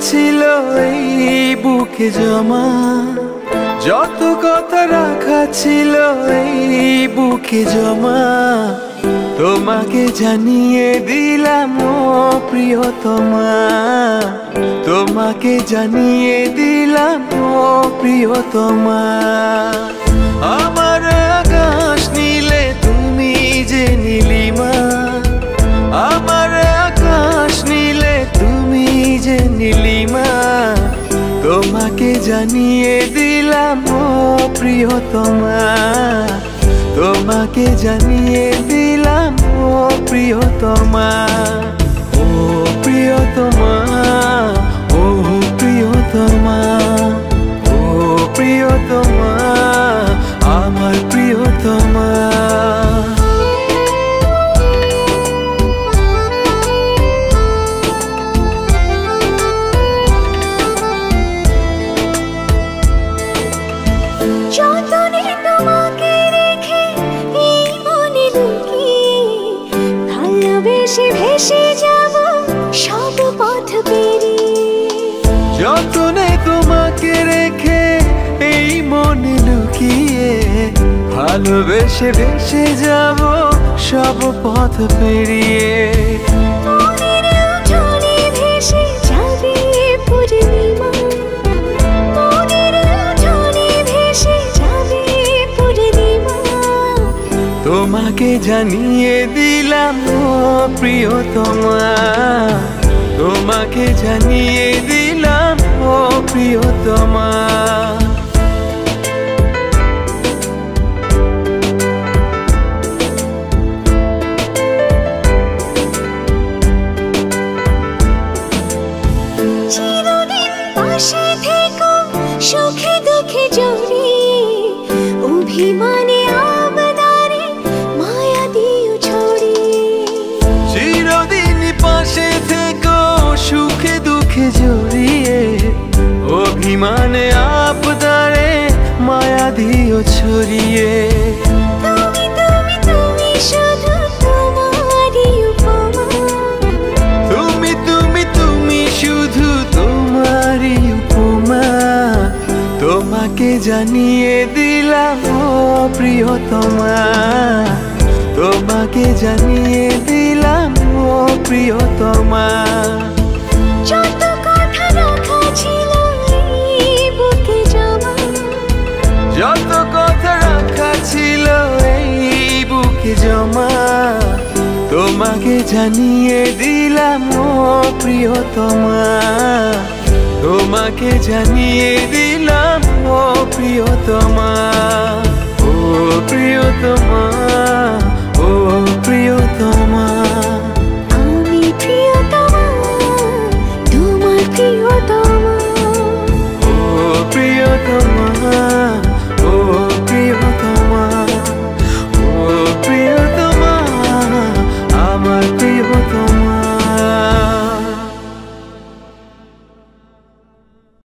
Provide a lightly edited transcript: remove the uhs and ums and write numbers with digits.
ছিল এই বুকে জমা, যত কথা রাখা ছিল এই বুকে জমা, তোমাকে জানিয়ে দিলাম ও প্রিয়তমা, তোমাকে জানিয়ে দিলাম ও প্রিয়তমা। আমার আকাশ নীলে তুমি যে নীলিমা, আমার আকাশ নীলে তুমি যে নীলিমা, তোমাকে জানিয়ে দিলাম ও প্রিয়তমা, তোমাকে জানিয়ে দিলাম ও প্রিয়তমা। ও প্রিয়তমা, ও প্রিয়তমা, ও প্রিয়তমা, আমার প্রিয়তমা। যতনে তোমাকে রেখে এই মনে লুকিয়ে, ভালোবেসে ভেসে যাব সব পথ পেরিয়ে। যতনে তোমাকে রেখে এই মনে লুকিয়ে, ভালোবেসে ভেসে যাব সব পথ পেরিয়ে। মনের উঠোনে ভেসে যাবে পূর্ণিমা, মনের উঠোনে ভেসে যাবে পূর্ণিমা, তোমাকে জানিয়ে দিলাম ও প্রিয়তমা, তোমাকে জানিয়ে দিলাম ও প্রিয়তমা। চিরদিন পাশে থেকো সুখে দুঃখে জড়িয়ে, অভিমানে আবদারে মায়া দিও ছড়িয়ে। চিরদিন পাশে থেকো সুখে দুঃখে জড়িয়ে, অভিমানে আবদারে মায়া দিও ছড়িয়ে। তুমি তুমি তুমি শুধু তোমারই উপমা, তুমি তুমি তুমি শুধু তোমারই উপমা, তোমাকে জানিয়ে দিলাম ও প্রিয়তমা, তোমাকে জানিয়ে দিলাম ও প্রিয়তমা। যত কথা রাখা ছিল এই বুকে জমা, যত কথা রাখা ছিল এই বুকে জমা, তোমাকে জানিয়ে দিলাম ও প্রিয়তমা, তোমাকে জানিয়ে দিলাম ও প্রিয়তমা, ও প্রিয়তমা।